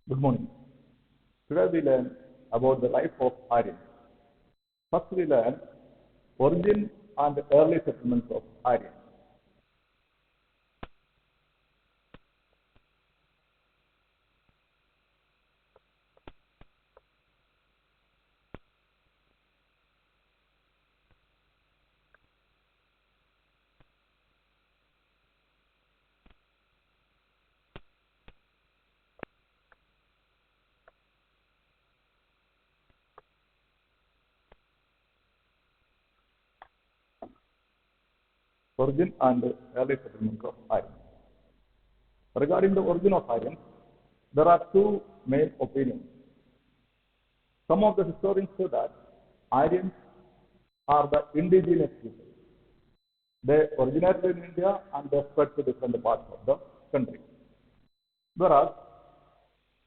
Good morning. Today we learn about the life of Aryans. First we learn origin and early settlements of Aryans. Origin and early settlements of Aryans. Regarding the origin of Aryans, there are two main opinions. Some of the historians say that Aryans are the indigenous people. They originated in India and they spread to different parts of the country. Whereas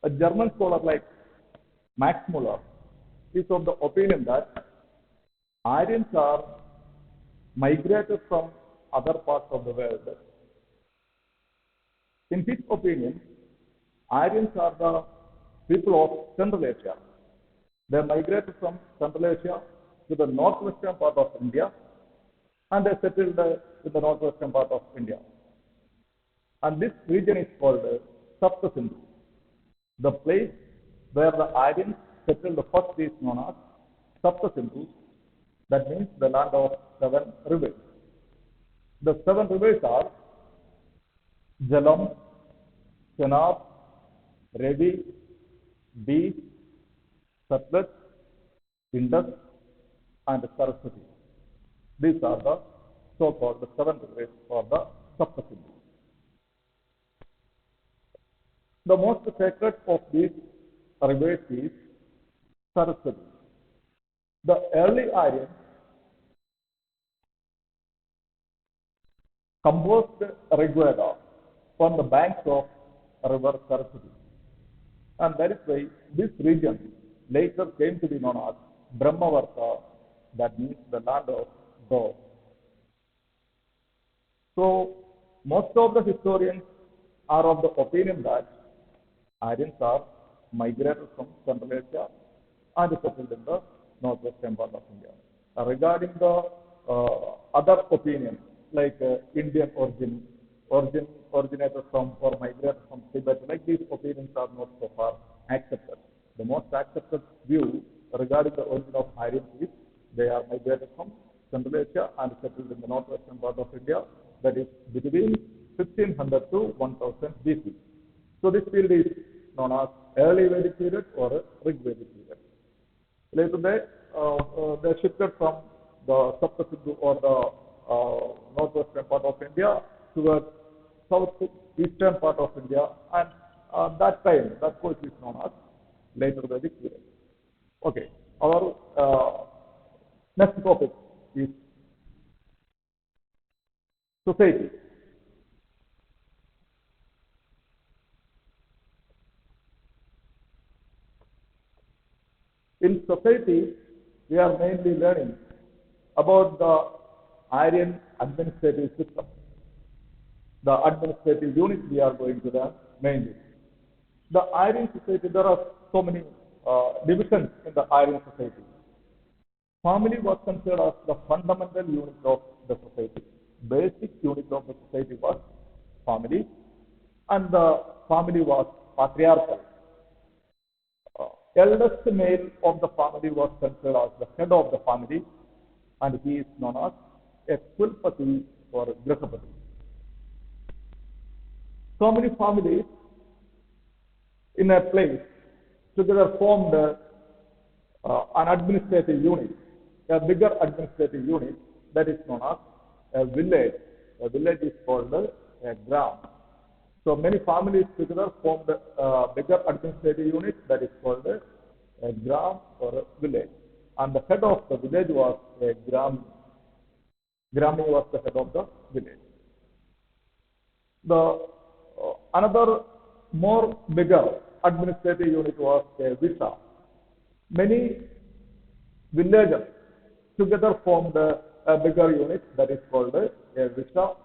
a German scholar like Max Muller is of the opinion that Aryans are migrated from other parts of the world. In his opinion, Aryans are the people of Central Asia. They migrated from Central Asia to the northwestern part of India and they settled in the northwestern part of India. And this region is called Sapta Sindhu. The place where the Aryans settled first is known as Sapta Sindhu. That means the land of seven rivers. The seven rivers are Jalam, Chenab, Ravi, Beej, Satluj, Indus, and Saraswati. These are the so-called seven rivers or the Sapta Sindhu. The most sacred of these rivers is Saraswati. The early Aryans composed Rigveda on the banks of river Saraswati. And that is why this region later came to be known as Brahmavarta, that means the land of God. So, most of the historians are of the opinion that Aryans are migrated from Central Asia and settled in the northwestern part of India. Regarding the other opinions, like Indian originated from or migrated from Tibet, like these opinions are not so far accepted. The most accepted view regarding the origin of Aryans is they are migrated from Central Asia and settled in the northwestern part of India, that is between 1500 to 1000 BC. So this period is known as early Vedic period or Rig Vedic period. Later they shifted from the Saptasindhu or the northwestern part of India towards southeastern part of India, and that time, that course is known as later Vedic period. Okay, our next topic is society. In society, we are mainly learning about the Aryan administrative system. The administrative unit we are going to learn mainly. The Aryan society, there are so many divisions in the Aryan society. Family was considered as the fundamental unit of the society. Basic unit of the society was family, and the family was patriarchal. Eldest male of the family was considered as the head of the family, and he is known as a Kulpati or Grihapati. So many families in a place together formed an administrative unit, a bigger administrative unit that is known as a village. A village is called a gram. So many families together formed a bigger administrative unit that is called a gram or a village. And the head of the village was a gram. Grami was the head of the village. The another more bigger administrative unit was a Visha. Many villages together formed a bigger unit that is called a Visha,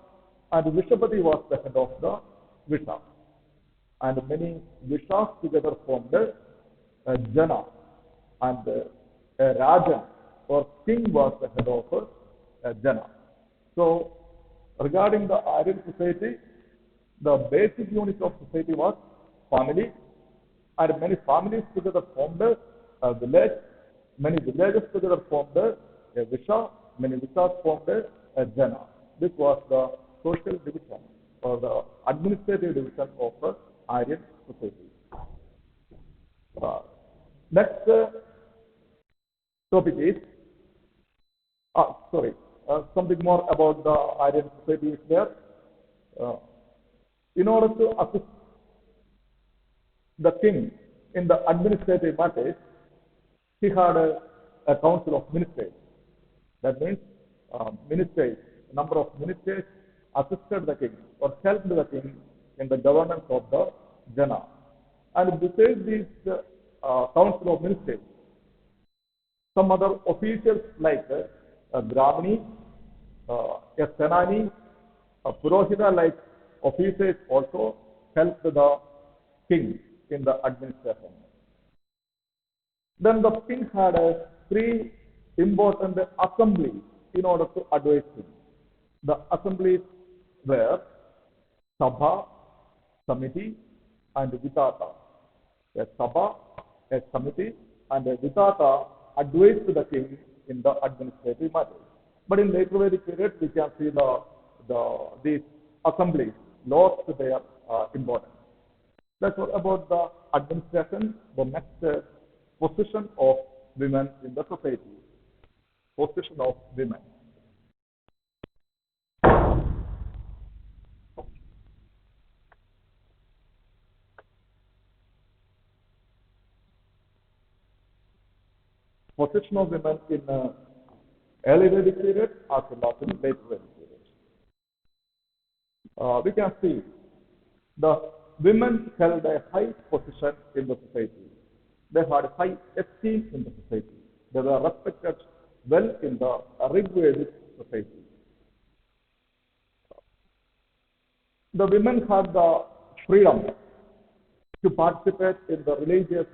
and Vishapati was the head of the Visha. and many Vishas together formed a Jana, and a Rajan or king was the head of a Jana. So, regarding the Aryan society, the basic unit of society was family, and many families together formed a village, many villages together formed a Visha, many Vishas formed a Jana. This was the social division or the administrative division of the Aryan society. Next topic is, something more about the Aryan society is there. In order to assist the king in the administrative matters, he had a council of ministers. That means ministers, number of ministers assisted the king or helped the king in the governance of the Jana. And besides this council of ministers, some other officials like a Brahmani, a Senani, a Purohita like officers also helped the king in the administration. Then the king had three important assemblies in order to advise him. The assemblies were Sabha, Samiti, and Vitata. A Sabha, a Samiti, and a Vitata advised the king in the administrative matters. But in later Vedic period, we can see these assemblies lost their importance. That's all about the administration. The next position of women in the society. Position of women. Position of women in early Vedic period as well as in later Vedic period. We can see the women held a high position in the society. They had high esteem in the society. They were respected well in the Rigvedic society. The women had the freedom to participate in the religious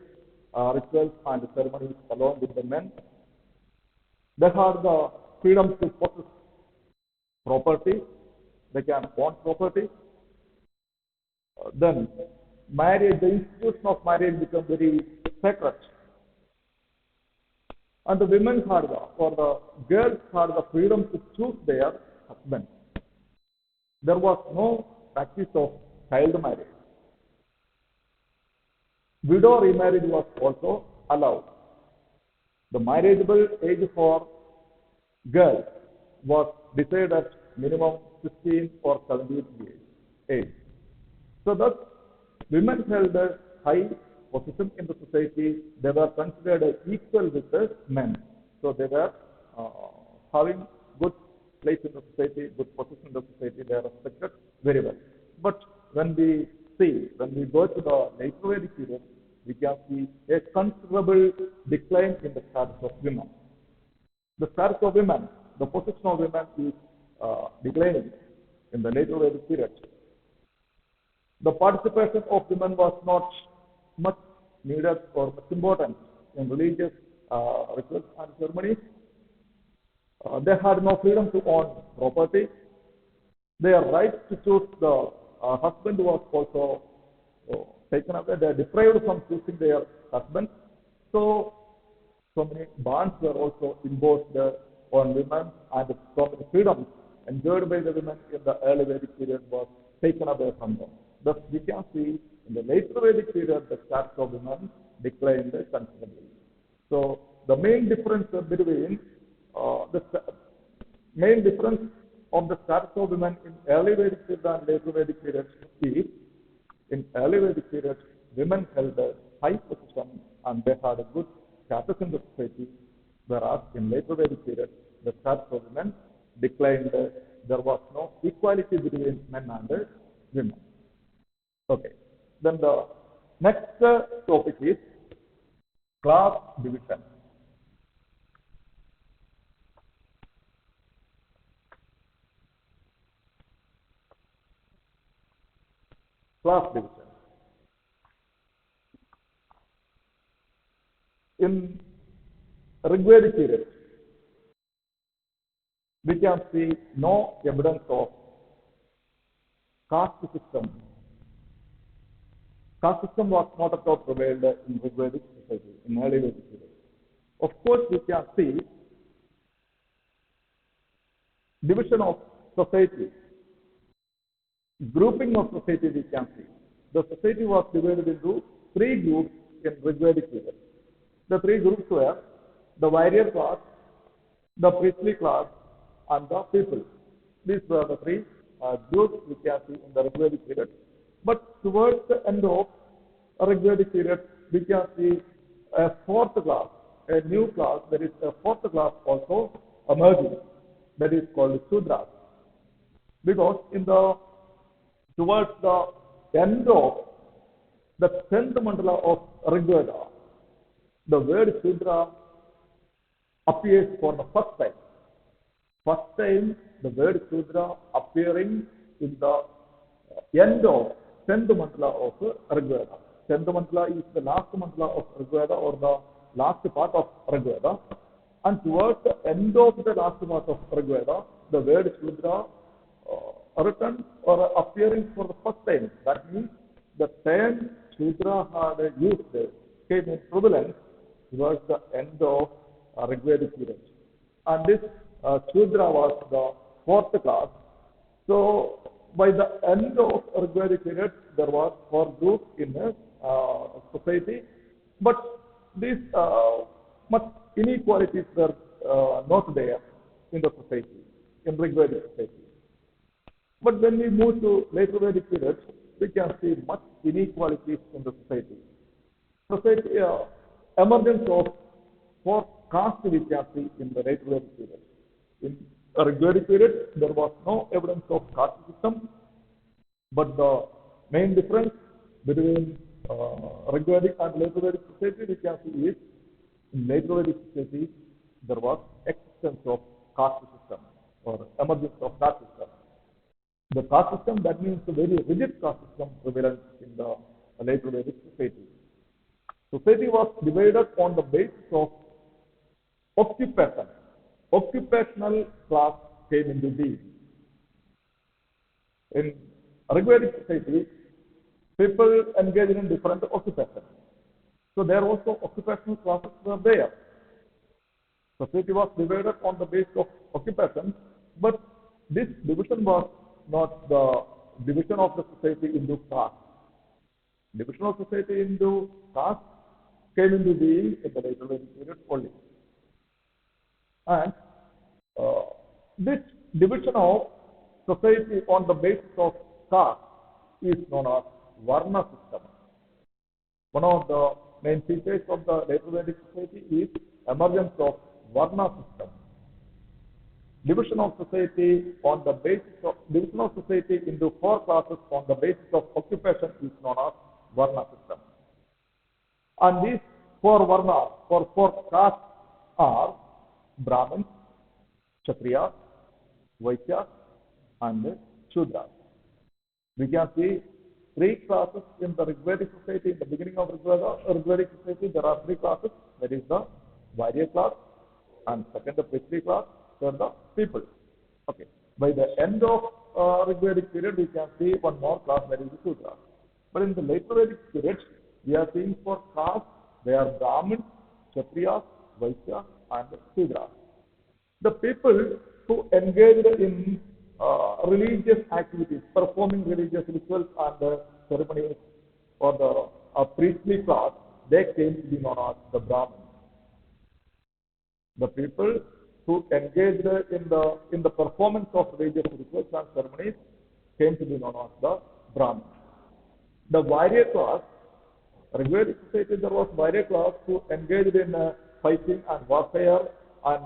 rituals and ceremonies along with the men. They had the freedom to possess property. They can own property. Then marriage, the institution of marriage became very sacred. And the women had or the girls had the freedom to choose their husband. There was no practice of child marriage. Widow remarriage was also allowed. The marriageable age for girls was decided at minimum 16 or 17 years age. So thus, women held a high position in the society. They were considered equal with the men. So they were having good place in the society, good position in the society. They are respected very well. But when we go to the later Vedic period, we can see a considerable decline in the status of women. The status of women, the position of women is declining in the later Vedic period. The participation of women was not much needed or much important in religious rituals and ceremonies. They had no freedom to own property. Their right to choose the husband was also taken away. They are deprived from choosing their husband. So many bans were also imposed on women, and so many freedoms enjoyed by the women in the early Vedic period was taken away from them. Thus, we can see in the later Vedic period the status of women declined considerably. So, the main difference between main difference of the status of women in early Vedic period and later Vedic period is in early Vedic period women held a high position and they had a good status in the society, whereas in later Vedic period the status of women declined. There was no equality between men and women. Okay. Then the next topic is class division. Class division. Rigvedic period, we can see no evidence of caste system. Caste system was not at all prevailed in Rigvedic society, in early Vedic period. Of course, we can see division of society, grouping of society we can see. The society was divided into three groups in Rigvedic period. The three groups were the warrior class, the priestly class, and the people. These were the three groups we can see in the Rigvedic period. But towards the end of Rigvedic period, we can see a fourth class, a new class, there is a fourth class also emerging, that is called Sudras. Because towards the end of the 10th mandala of Rigveda, the word Sudra appears for the first time. First time the word Sudra appearing in the end of 10th mandala of Rigveda. 10th mandala is the last mandala of Rigveda, or the last part of Rigveda. And towards the end of the last part of Rigveda, the word Sudra written or appearing for the first time. That means the term Sudra had used came in prevalence towards the end of Rigvedic period. And this Sudra was the fourth class. So by the end of Rigvedic period, there was four groups in the society, but these much inequalities were not there in the society, in Rigvedic society. But when we move to later Vedic period, we can see much inequalities in the society. Society emergence of four castes we can see in the later Vedic period. In Rigvedic period, there was no evidence of caste system, but the main difference between Rigvedic and later Vedic society we can see is in later Vedic society there was existence of caste system or emergence of caste system. The caste system, that means the very rigid caste system prevalent in the later Vedic society. Society was divided on the basis of occupation. Occupational class came into being. In Rigvedic society, people engaged in different occupations. So there also occupational classes were there. Society was divided on the basis of occupation, but this division was not the division of the society into caste. Division of society into caste came into being in the later Vedic period only. And this division of society on the basis of caste is known as Varna system. One of the main features of the later Vedic society is emergence of Varna system. Division of society on the basis of division of society into four classes on the basis of occupation is known as Varna system. And these four Varnas or four castes are Brahmins, Kshatriyas, Vaishyas, and Shudras. We can see three classes in the Rigvedic society. In the beginning of Rigvedic society, there are three classes. That is the warrior class, and second the priestly class, third the people. Okay. By the end of Rigvedic period, we can see one more class, that is the Shudras. But in the later Vedic period, we are seeing for castes, they are Brahmins, Kshatriyas, Vaishyas, and Shudras. The people who engaged in religious activities, performing religious rituals and ceremonies, or the priestly class, they came to be known as the Brahmins. The people who engaged in the performance of religious rituals and ceremonies came to be known as the Brahmins. The warrior class, Rigvedic society, there was warrior class who engaged in fighting and warfare, and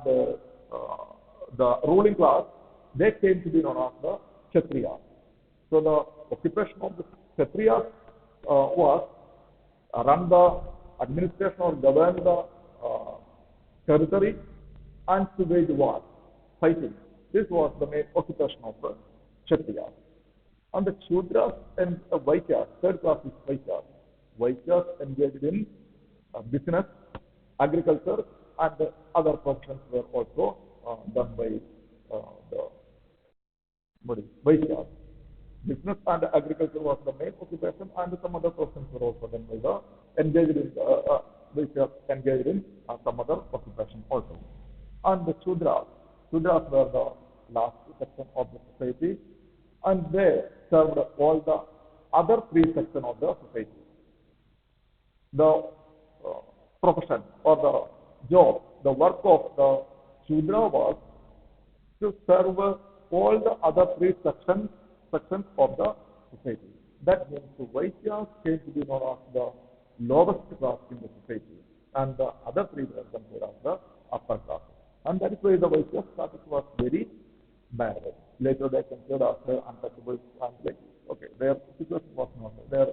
the ruling class, they came to be known as the Kshatriyas. So the occupation of the Kshatriyas was run the administration or govern the territory and to wage war, fighting. This was the main occupation of the Kshatriyas. And the Shudras and Vaishyas, third class is Vaishyas. Vaishyas engaged in business, agriculture, and other professions were also done by the Vaishyas. Business and agriculture was the main occupation, and some other professions were also done by the engaged in Vaishyas engaged in some other occupation also. And the Shudras were the last section of the society, and they served all the other three sections of the society. The profession or the job, the work of the Shudra was to serve all the other three sections of the society. That means the Vaishyas came to be known as the lowest class in the society, and the other three were considered as the upper class. And that is why the Vaishyas status was very bad. Later they considered as the untouchables, and like, okay, their situation was not, their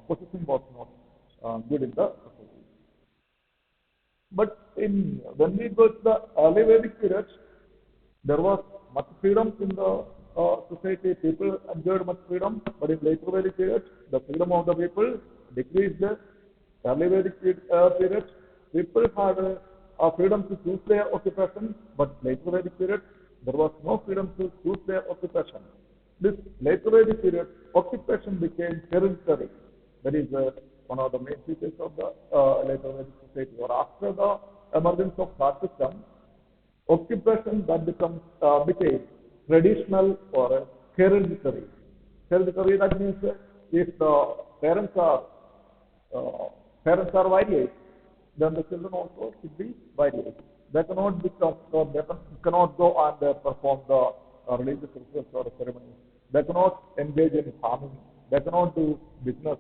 position was not good in the society. But when we go to the early Vedic period, there was much freedom in the society. People enjoyed much freedom, but in later Vedic period, the freedom of the people decreased. Early Vedic period, people had freedom to choose their occupation, but later Vedic period, there was no freedom to choose their occupation. This later Vedic period, occupation became hereditary. That is one of the main features of the later Vedic society. Or after the emergence of caste system, occupation that became traditional or hereditary. Hereditary, that means if the parents are various, then the children also should be various. They cannot become, or they cannot go and perform the religious rituals or ceremonies. They cannot engage in farming. They cannot do business.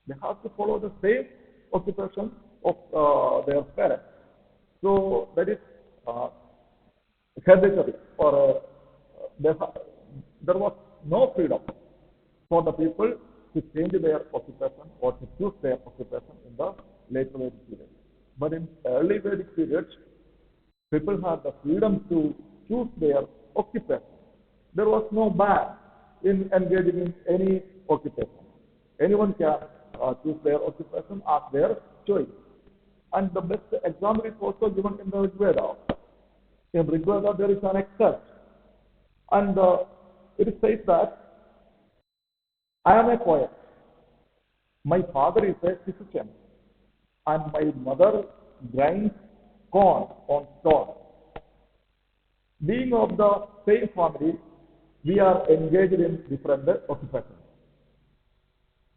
They have to follow the same occupation of their parents. So that is hereditary, or there was no freedom for the people to change their occupation or to choose their occupation in the later Vedic period. But in early Vedic period, people had the freedom to choose their occupation. There was no ban in engaging in any occupation. Anyone can choose their occupation as their choice. And the best example is also given in the Rig Veda. In Rig Veda, there is an excerpt, and it says that I am a poet. My father is a physician, and my mother grinds corn on stone. Being of the same family, we are engaged in different occupations.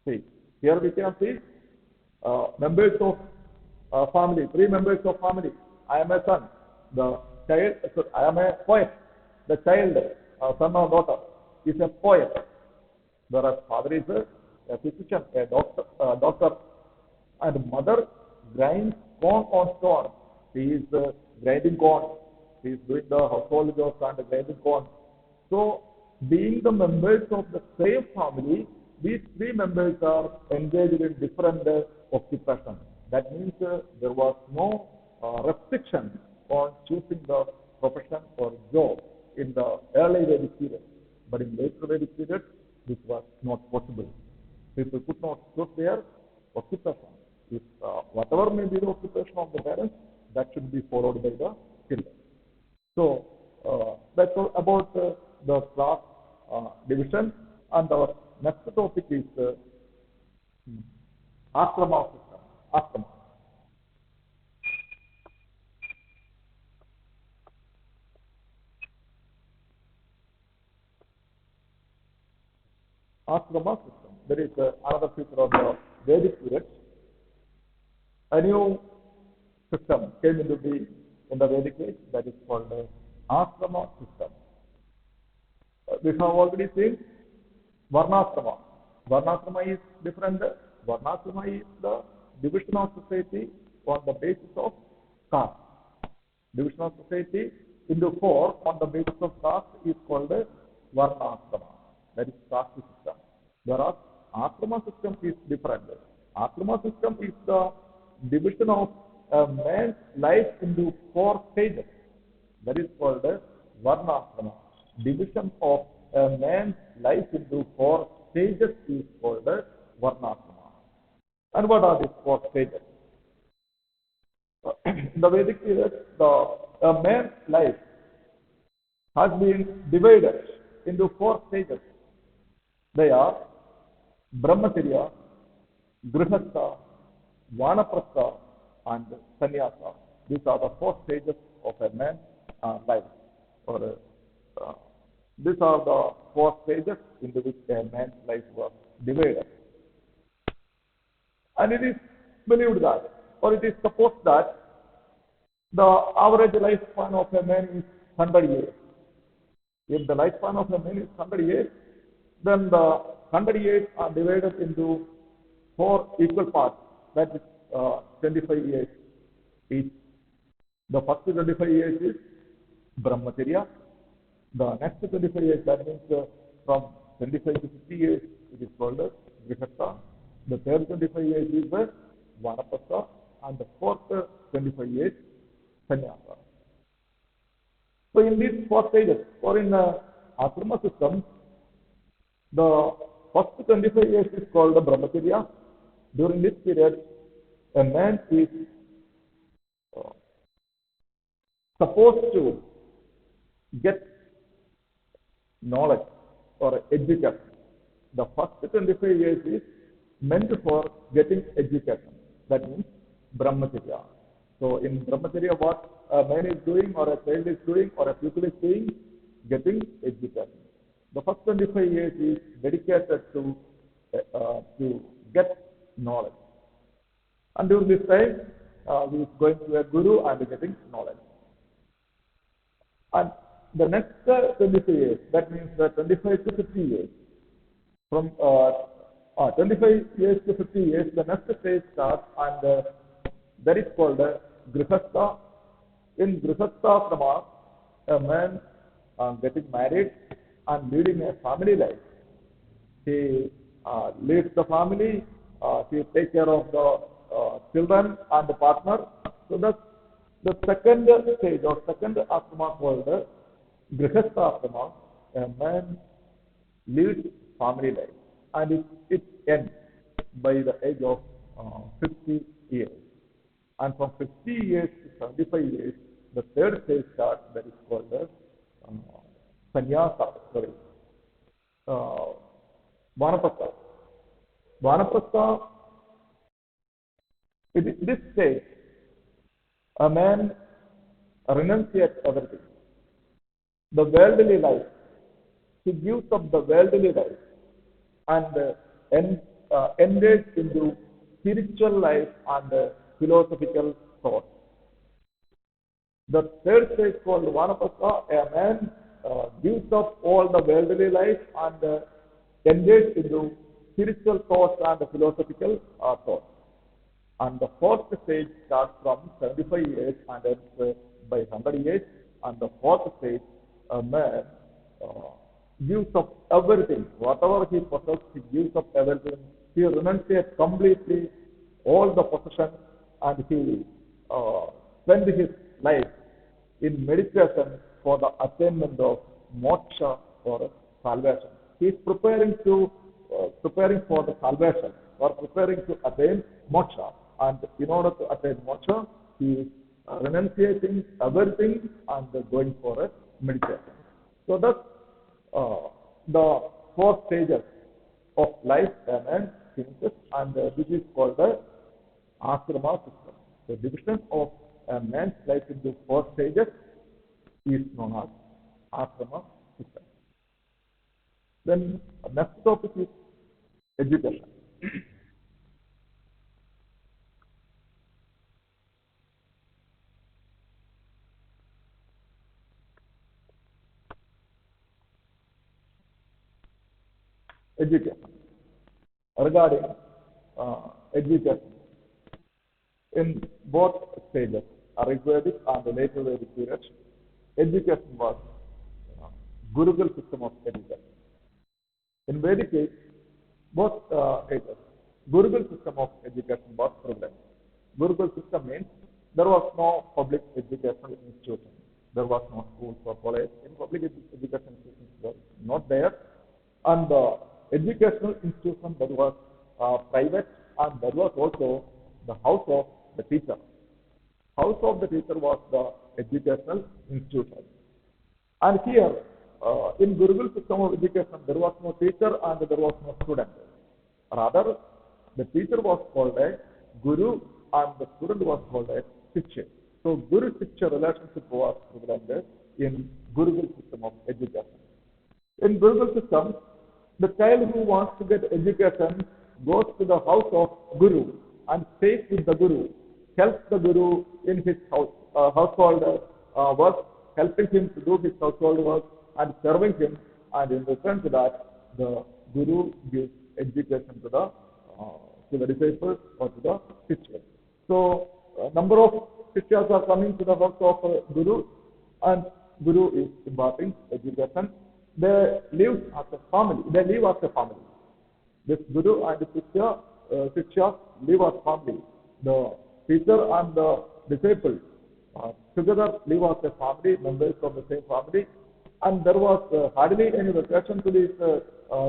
See, here we can see members of family, three members of family. I am a son. The child, I am a poet. The child, son or daughter, is a poet. Whereas father is a physician, a doctor, and mother grinds corn on stone. He is grinding corn. He is doing the household jobs and grinding corn. So, being the members of the same family, these three members are engaged in different occupations. That means there was no restriction on choosing the profession or job in the early Vedic period. But in later Vedic period, this was not possible. People could not choose their occupation. If whatever may be the occupation of the parents, that should be followed by the children. So that's all about the class division. And our next topic is ashrama system. Ashrama. Ashrama system. There is another feature of the Vedic period. A new system came into being in the Vedic age, that is called the ashrama system. We have already seen Varnashrama. Varnashrama is different. Varnashrama is the division of society on the basis of caste. Division of society into four on the basis of caste is called Varnashrama. That is caste system. Whereas ashrama system is different. Ashrama system is the division of a man's life into four stages. That is called Varnashrama. Division of a man's life into four stages is called Varnashrama. And what are these four stages? In the Vedic period, the man's life has been divided into four stages. They are Brahmacharya, Grihastha, Vanaprastha, and Sannyasa. These are the four stages of a man's life. Or these are the four stages into which a man's life was divided. And it is believed that, or it is supposed that, the average lifespan of a man is 100 years. If the lifespan of a man is 100 years, then the 100 years are divided into four equal parts, that is 25 years each. The first 25 years is Brahmacharya. The next 25 years, that means from 25 to 50 years, it is called Grihastha. The third 25 years is Vanaprastha, and the fourth 25 years, Sannyasa. So in these four stages, or in the ashrama system, the first 25 years is called the Brahmacharya. During this period, a man is supposed to get knowledge or education. The first 25 years is meant for getting education. That means Brahmacharya. So in Brahmacharya, what a man is doing, or a child is doing, or a pupil is doing, getting education. The first 25 years is dedicated to get knowledge. And during this time, he is going to a guru and getting knowledge. And the next 25 years, that means 25 to 50 years, from 25 years to 50 years, the next stage starts, and that is called Grihastha. In Grihastha, a man getting married and leading a family life. He leads the family, he takes care of the children and the partner. So that's the second stage or second ashrama called Grihastha ashrama. A man leads family life, and it ends by the age of 50 years. And from 50 years to 75 years, the third stage starts, that is called Sannyasa, Vanaprastha. Vanaprastha, in this stage, a man renunciates everything. The worldly life, he gives up the worldly life and engages into spiritual life and philosophical thought. The third stage called Vanaprastha, a man gives up all the worldly life and engages into spiritual thoughts and philosophical thoughts. And the fourth stage starts from 75 years and ends by 100 years. And the fourth stage, a man gives up everything. Whatever he possesses, he gives up everything. He renunciates completely all the possessions, and he spends his life in meditation for the attainment of moksha or salvation. He is preparing for the salvation, or preparing to attain moksha. And in order to attain moksha, he is renunciating everything and going for a meditation. So that's the four stages of life a man finishes, and this is called the ashrama system. The division of a man's life into four stages is known as ashrama system. Then next topic is education. Education. Regarding education, in both stages, Rigvedic and the later Vedic periods, education was Gurukul system of education. In Vedic age, both ages, Gurukul system of education was prevalent. Gurukul system means there was no public educational institution. There was no schools or college. In public education institutions were not there. And the educational institution that was private, and that was also the house of the teacher. House of the teacher was the educational institution. And here, in Gurukul system of education, there was no teacher and there was no student. Rather, the teacher was called a Guru and the student was called a Shiksha. So, Guru-Shiksha relationship was prevalent in Gurukul system of education. In Gurukul system, the child who wants to get education goes to the house of Guru and stays with the Guru, helps the Guru in his household work, helping him to do his household work and serving him, and in return to that, the Guru gives education to the disciples or to the Shikshas. So, a number of Shikshas are coming to the house of Guru, and Guru is imparting education. They live as a family. They live as a family. This Guru and the Shiksha live as family. The teacher and the disciple together live as a family, members of the same family. And there was hardly any vacation to these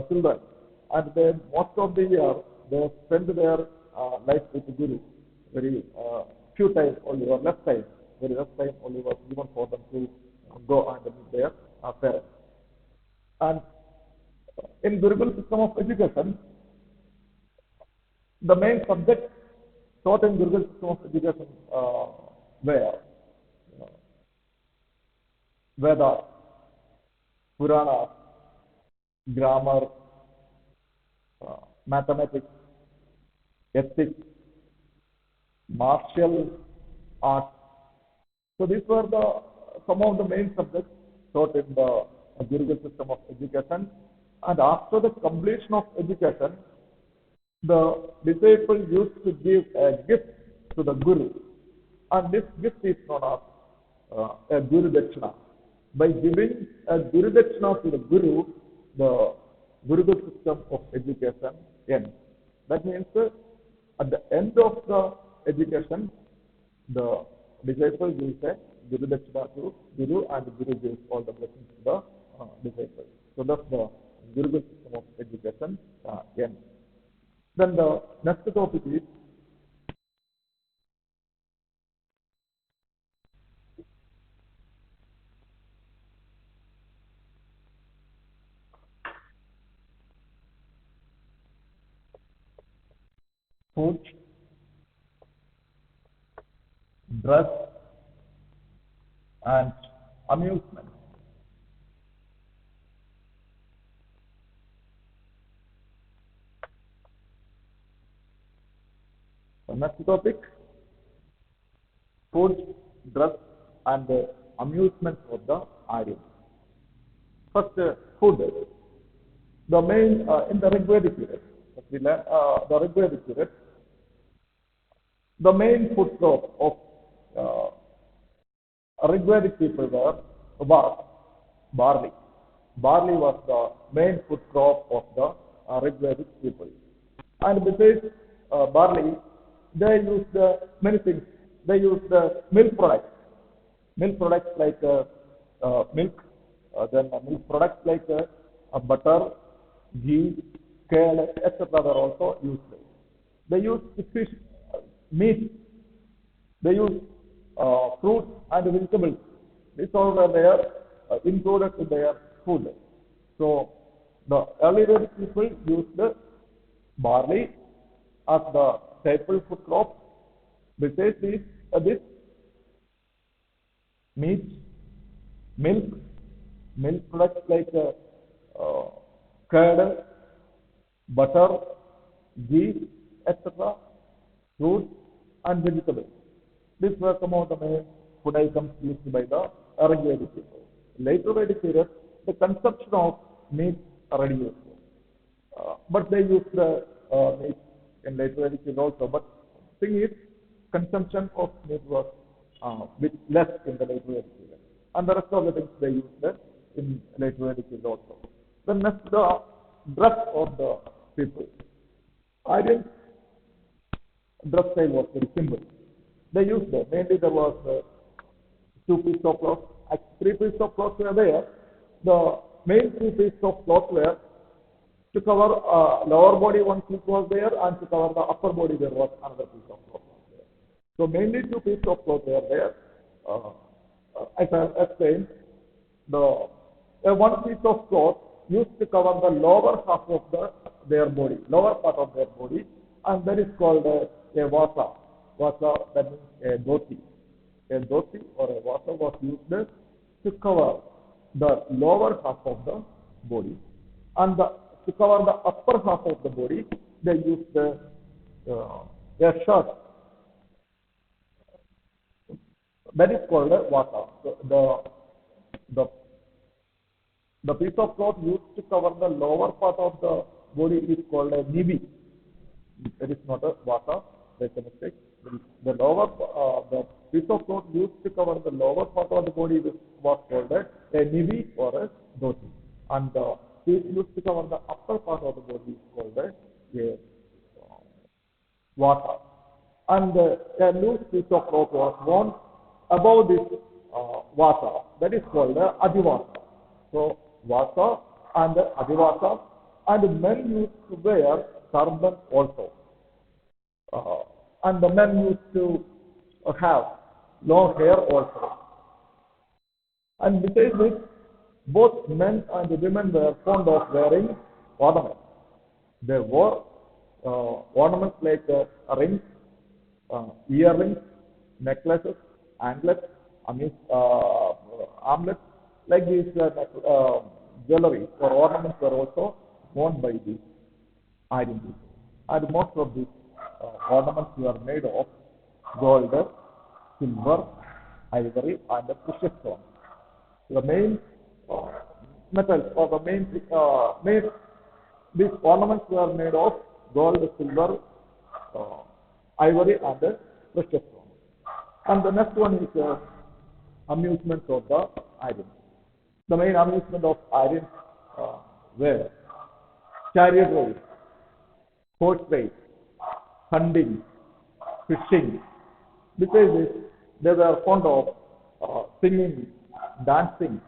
children. And then most of the year, they spend their life with the Guru. Very few times only, or less time. Very less time only was given for them to go and meet their parents. And in Gurukul system of education, the main subject taught in Gurukul system of education were Vedas, Puranas, grammar, mathematics, ethics, martial arts. So these were some of the main subjects taught in the Gurukul system of education. And after the completion of education, the disciple used to give a gift to the Guru. And this gift is known as a Guru Dakshina. By giving a Guru Dakshina to the Guru, the Gurukul system of education ends. That means at the end of the education, the disciple gives a Guru Dakshina to Guru and the Guru gives all the blessings to the disciple. So that's the Gurukul system of education ends. Then the next topic is food, dress, and amusement. The next topic, food, dress, and amusement of the Aryans. First, food. The main, in the Rigvedic period, the Rigvedic period, the main food crop of Rigvedic people was barley. Barley was the main food crop of the Rigvedic people. And besides barley, they used many things. They used milk products. Milk products like milk, then milk products like butter, ghee, kale, etc. were also used. They used fish, meat. They used fruits and vegetables. These all were there included in their food. So the early Vedic people used barley as the staple food crop. Besides this meat, milk products like curd, butter, ghee, etc., fruits and vegetables. These were some of the main food items used by the early Vedic people. Later Vedic period, the consumption of meat reduced. But they used the meat in later Vedic period also. But the thing is, consumption of meat was bit less in the later Vedic period. And the rest of the things they used in later Vedic period also. Then next, the dress of the people. Aryans' dress style was very simple. They used mainly there was two pieces of cloth, three pieces of cloth were there. The main two pieces of cloth were to cover lower body, one piece was there, and to cover the upper body there was another piece of cloth. So mainly two pieces of cloth were there. Uh, as I explained, the one piece of cloth used to cover the lower half of their body, lower part of their body, and that is called a vasa. Vasa, that means a dhoti. A dhoti or a vasa was used to cover the lower half of the body, and to cover the upper half of the body, they used a shirt. That is called a vasa. The the piece of cloth used to cover the lower part of the body is called a nibi. It is not a vasa. That's a mistake. The piece of cloth used to cover the lower part of the body was called a nibi or a dhoti, and the piece used to cover the upper part of the body is called a vasa. And a loose piece of cloth was worn above this vasa. That is called adivasa. So vasa and adivasa, and men used to wear turban also. And the men used to have long hair also. And besides this, both men and women were fond of wearing ornaments. They wore ornaments like rings, earrings, necklaces, anklets, armlets, like these jewelry or ornaments were also worn by these Aryan people. And most of these ornaments were made of gold, silver, ivory, and precious stones. The main metals or the main these ornaments were made of gold, silver, ivory, and precious stones. And the next one is amusements of the Aryans. The main amusement of Aryans were chariot race, horse race, hunting, fishing. Besides this, they were fond of singing, dancing,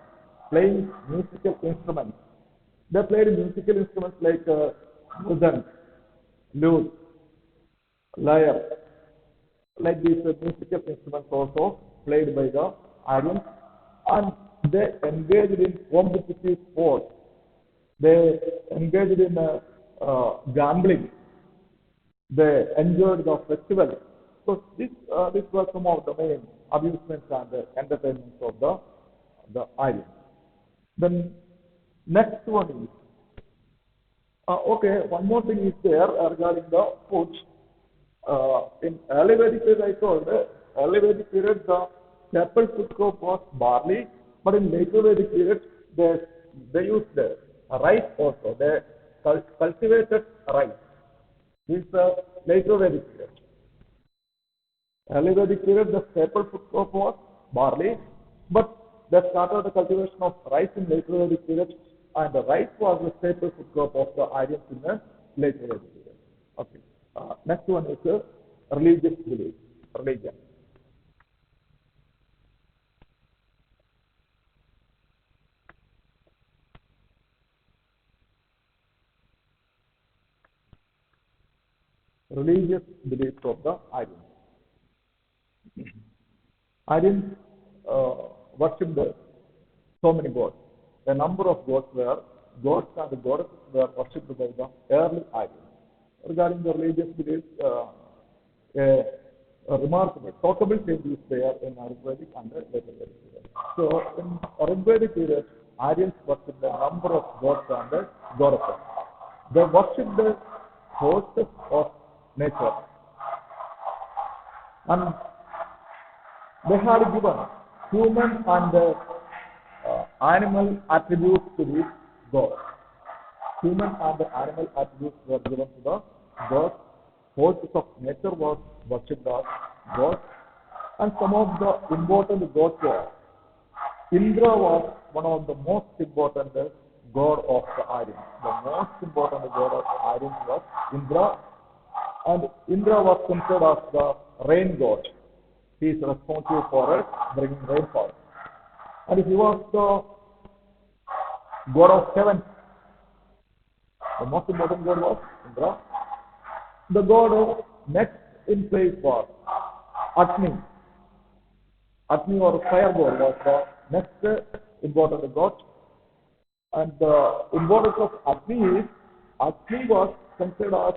playing musical instruments. They played musical instruments like mridang, lute, lyre, like these musical instruments also played by the Aryans, and they engaged in competitive sports. They engaged in gambling. They enjoyed the festival. So these were some of the main amusements and entertainments of the Aryans. Then next one is okay. One more thing is there regarding the food. In early Vedic period, I told early Vedic period the staple food crop was barley, but in later Vedic period they used rice also. They cultivated rice. This is the later Vedic period. Early Vedic period, the staple food crop was barley, but they started the cultivation of rice in later Vedic period, and the rice was the staple food crop of the Aryans in the later Vedic period. Okay. Next one is religious belief, religion. Religious beliefs of the Aryans. Aryans worshipped so many gods. A number of gods and goddesses were worshipped by the early Aryans. Regarding the religious beliefs, a remarkable, talkable change is there in Rigvedic and later Vedic period. So in Rigvedic period, Aryans worshipped a number of gods and goddesses. They worshipped the forces of nature, and they had given human and animal attributes to these gods. Human and animal attributes were given to the gods. Forces of nature was worshipped as gods, and some of the important gods were Indra was one of the most important god of the Aryans. The most important god of the Aryans was Indra, and Indra was considered as the rain god. He is responsible for bringing rainfall. And he was the god of heaven. The most important god was Indra. The god next in place was Agni. Agni or fire god was the next important god. And the importance of Agni is, Agni was considered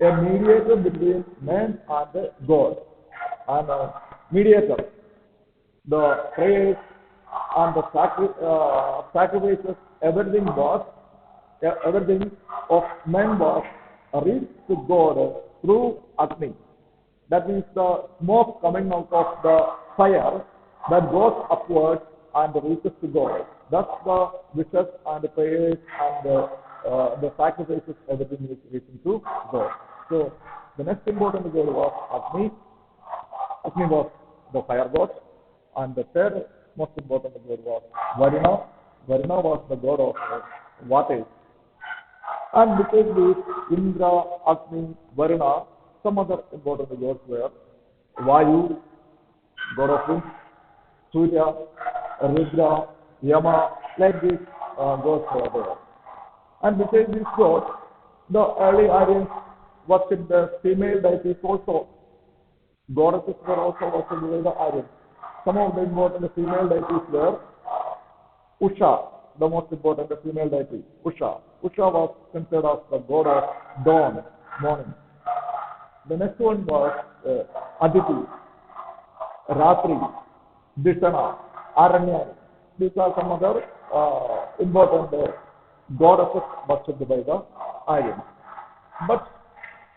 as a mediator between man and God. And mediator, the prayers and the sacrifices, everything of man was reached to God through Agni. That means the smoke coming out of the fire that goes upward and reaches to God. That's the wishes and the prayers and the sacrifices, everything is reaching to God. So the next important god was Agni. Agni was the fire god. And the third most important god was Varuna. Varuna was the god of water. And because this Indra, Agni, Varuna, some other important gods were Vayu, god of wind, Surya, Rudra, Yama, like these gods were there. And besides these gods, the early Aryans worshipped the female deities also. Goddesses were also worshipped by the Aryans. Some of the important female deities were Usha, the most important female deity, Usha. Usha was considered as the god of dawn, morning. The next one was Aditi, Ratri, Dishana, Aranya. These are some other important goddesses worshipped by the Aryans. But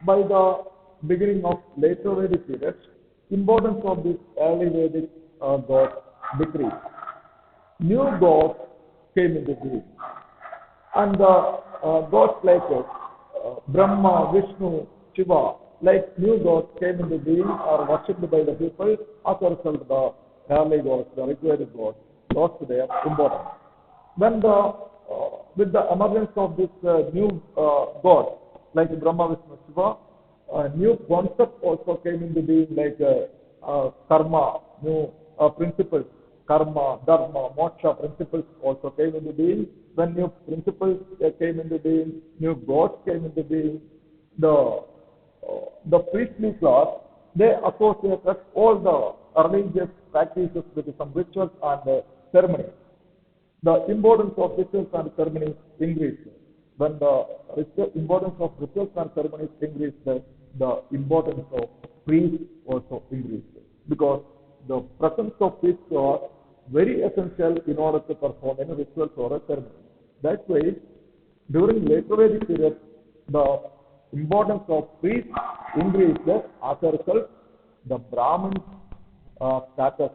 by the beginning of later Vedic period, importance of this early Vedic gods decreased. New gods came into being. And the gods like Brahma, Vishnu, Shiva, like new gods came into being or worshipped by the people. As a result, the early gods, the Rigvedic gods, lost their importance. When with the emergence of this new gods, like Brahma, Vishnu, Shiva, a new concept also came into being, like karma, new principles, karma, dharma, moksha principles also came into being. When new principles came into being, new gods came into being, the priestly class, they associated all the religious practices with some rituals and ceremonies. The importance of rituals and ceremonies increased. When the importance of rituals and ceremonies increased, the importance of priests also increased. Because the presence of priests was very essential in order to perform any rituals or a ceremony. That's why during later Vedic period, the importance of priests increased. As a result, the Brahmin status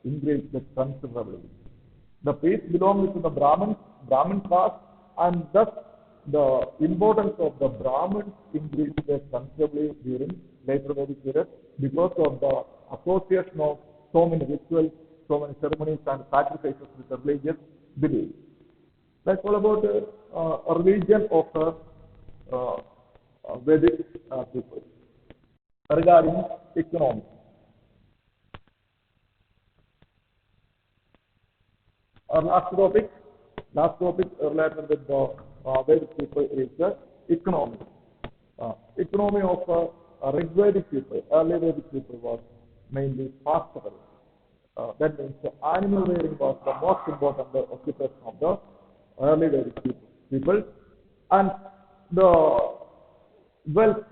increased considerably. The priests belonged to the Brahmin caste, and thus the importance of the Brahmins increased considerably during later Vedic period because of the association of so many rituals, so many ceremonies and sacrifices with the religious beliefs. That's all about a religion of Vedic people. Regarding economy. Our last topic related with the Vedic people is the economy. Economy of Rigvedic people, early Vedic people was mainly pastoral. That means animal rearing was the most important occupation of the early Vedic people. And the wealth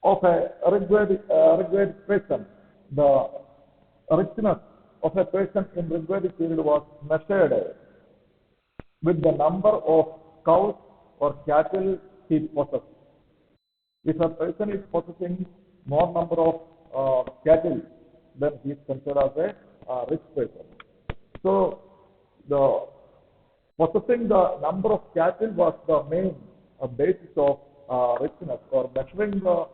of a Rigvedic person, the richness of a person in Rigvedic period was measured with the number of cows or cattle he possessed. If a person is possessing more number of cattle, then he is considered as a rich person. So the possessing the number of cattle was the main basis of richness, or measuring the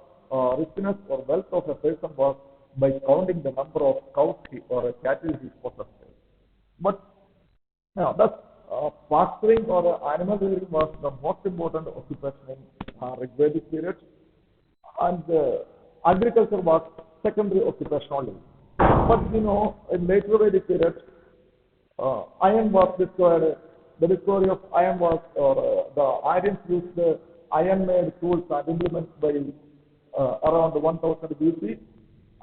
richness or wealth of a person was by counting the number of cows or cattle he possessed. But thus pasturing or animal rearing was the most important occupation in Rigvedic period, and agriculture was secondary occupation only. But in later Vedic period, iron was discovered. The discovery of iron was, or the Aryans used iron-made tools and implements by around 1000 BC,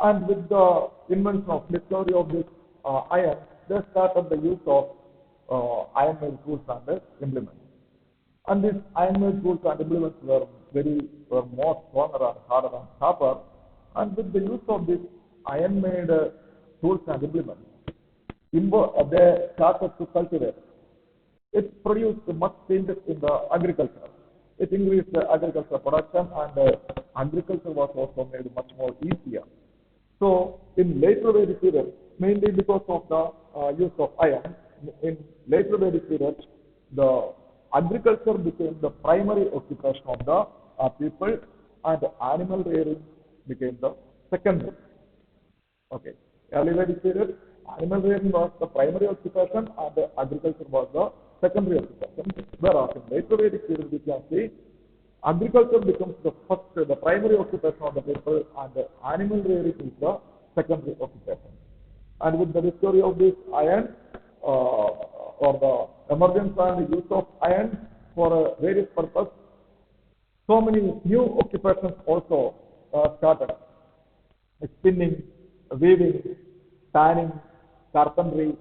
And with the invention of discovery of this iron, they started the use of iron-made tools and implements. And these iron-made tools and implements were more stronger and harder and sharper. And with the use of these iron-made tools and implements, they started to cultivate. It produced much changes in the agriculture. It increased the agriculture production, and agriculture was also made much more easier. So in later Vedic period, mainly because of the use of iron, in later Vedic period, the agriculture became the primary occupation of the people, and animal rearing became the secondary. Okay. Early Vedic period, animal rearing was the primary occupation and agriculture was the secondary occupation. Whereas in later Vedic period, we can see agriculture becomes the first, the primary occupation of the people, and animal rearing is the secondary occupation. And with the discovery of this iron, or the emergence and use of iron for various purposes, so many new occupations also started. Spinning, weaving, tanning, carpentry,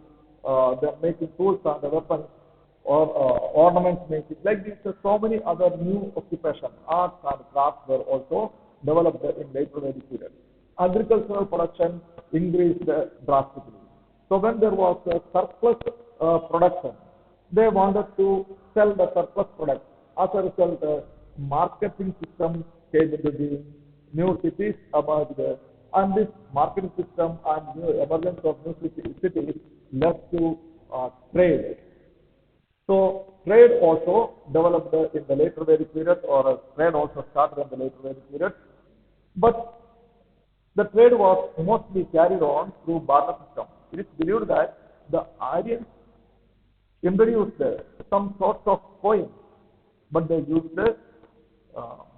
they're making tools and weapons, or ornaments making. Like these, so many other new occupations, arts and crafts were also developed in later Vedic period. Agricultural production increased drastically. So when there was a surplus production, they wanted to sell the surplus product. As a result, marketing system came into being, new cities emerged, and this marketing system and new emergence of new cities led to trade. So trade also developed in the later Vedic period, or trade also started in the later Vedic period. But the trade was mostly carried on through barter system. It is believed that the Aryans introduced some sorts of coins, but they used the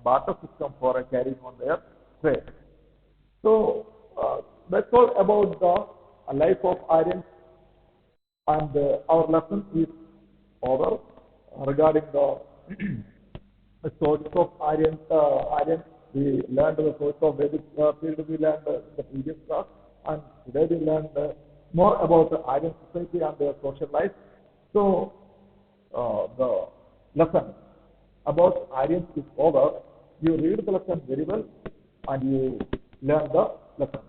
barter system for carrying on their trade. So that's all about the life of Aryans, and our lesson is over regarding the source of Aryans. We learned the source of Vedic period. We learned in the previous class, and today we learned more about the Aryan society and their social life. So the lesson about Aryans is over. You read the lesson very well, and you learn the lesson.